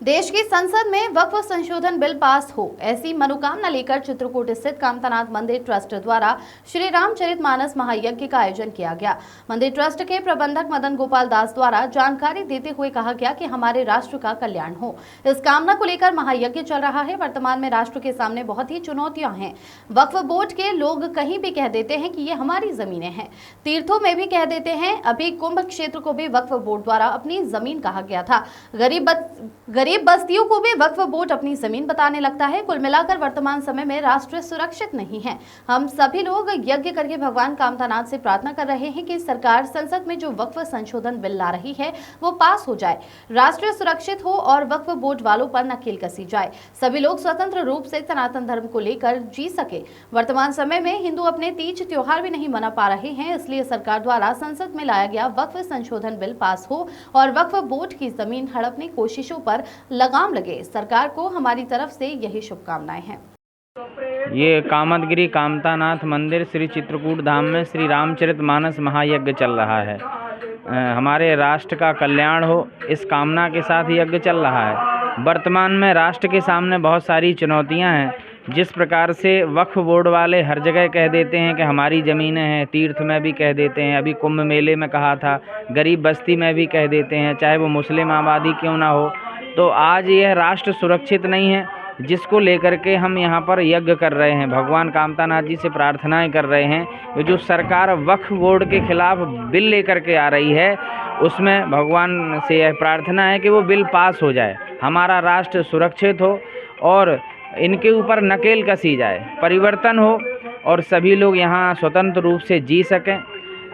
देश की संसद में वक्फ संशोधन बिल पास हो, ऐसी मनोकामना लेकर चित्रकूट स्थित कामतानाथ मंदिर ट्रस्ट द्वारा श्री रामचरितमानस महायज्ञ का आयोजन किया गया। मंदिर ट्रस्ट के प्रबंधक मदन गोपाल दास द्वारा जानकारी देते हुए कहा गया कि हमारे राष्ट्र का कल्याण हो, इस कामना को लेकर महायज्ञ चल रहा है। वर्तमान में राष्ट्र के सामने बहुत ही चुनौतियां हैं। वक्फ बोर्ड के लोग कहीं भी कह देते हैं कि ये हमारी जमीनें हैं, तीर्थों में भी कह देते हैं। अभी कुंभ क्षेत्र को भी वक्फ बोर्ड द्वारा अपनी जमीन कहा गया था। गरीब बस्तियों को भी वक्फ बोर्ड अपनी जमीन बताने लगता है। कुल मिलाकर वर्तमान समय में राष्ट्र सुरक्षित नहीं है। हम सभी लोग यज्ञ करके भगवान कामतानाथ से प्रार्थना कर रहे हैं कि सरकार संसद में जो वक्फ संशोधन बिल ला रही है वो पास हो जाए, राष्ट्र सुरक्षित हो और वक्फ बोर्ड वालों पर नकेल कसी जाए, सभी लोग स्वतंत्र रूप से सनातन धर्म को लेकर जी सके। वर्तमान समय में हिंदू अपने तीज त्योहार भी नहीं मना पा रहे हैं, इसलिए सरकार द्वारा संसद में लाया गया वक्फ संशोधन बिल पास हो और वक्फ बोर्ड की जमीन हड़पने कोशिशों पर लगाम लगे। सरकार को हमारी तरफ से यही शुभकामनाएं हैं। ये कामतगिरी कामतानाथ मंदिर श्री चित्रकूट धाम में श्री रामचरितमानस महायज्ञ चल रहा है। हमारे राष्ट्र का कल्याण हो, इस कामना के साथ यज्ञ चल रहा है। वर्तमान में राष्ट्र के सामने बहुत सारी चुनौतियां हैं। जिस प्रकार से वक्फ बोर्ड वाले हर जगह कह देते हैं कि हमारी ज़मीनें हैं, तीर्थ में भी कह देते हैं, अभी कुंभ मेले में कहा था, गरीब बस्ती में भी कह देते हैं, चाहे वो मुस्लिम आबादी क्यों ना हो। तो आज यह राष्ट्र सुरक्षित नहीं है, जिसको लेकर के हम यहाँ पर यज्ञ कर रहे हैं। भगवान कामतानाथ जी से प्रार्थनाएं कर रहे हैं। जो सरकार वक्फ बोर्ड के खिलाफ बिल लेकर के आ रही है, उसमें भगवान से यह प्रार्थना है कि वो बिल पास हो जाए, हमारा राष्ट्र सुरक्षित हो और इनके ऊपर नकेल कसी जाए, परिवर्तन हो और सभी लोग यहाँ स्वतंत्र रूप से जी सकें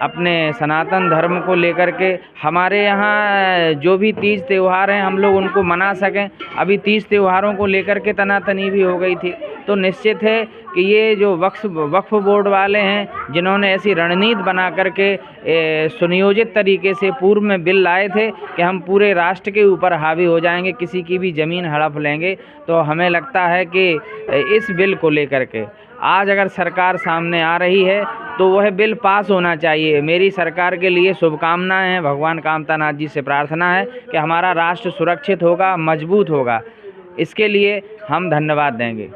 अपने सनातन धर्म को लेकर के। हमारे यहाँ जो भी तीज त्यौहार हैं हम लोग उनको मना सकें। अभी तीज त्यौहारों को लेकर के तनातनी भी हो गई थी। तो निश्चित है कि ये जो वक्फ बोर्ड वाले हैं, जिन्होंने ऐसी रणनीति बना करके सुनियोजित तरीके से पूर्व में बिल लाए थे कि हम पूरे राष्ट्र के ऊपर हावी हो जाएंगे, किसी की भी ज़मीन हड़प लेंगे, तो हमें लगता है कि इस बिल को लेकर के आज अगर सरकार सामने आ रही है तो वह बिल पास होना चाहिए। मेरी सरकार के लिए शुभकामनाएं हैं। भगवान कामतानाथ जी से प्रार्थना है कि हमारा राष्ट्र सुरक्षित होगा, मजबूत होगा। इसके लिए हम धन्यवाद देंगे।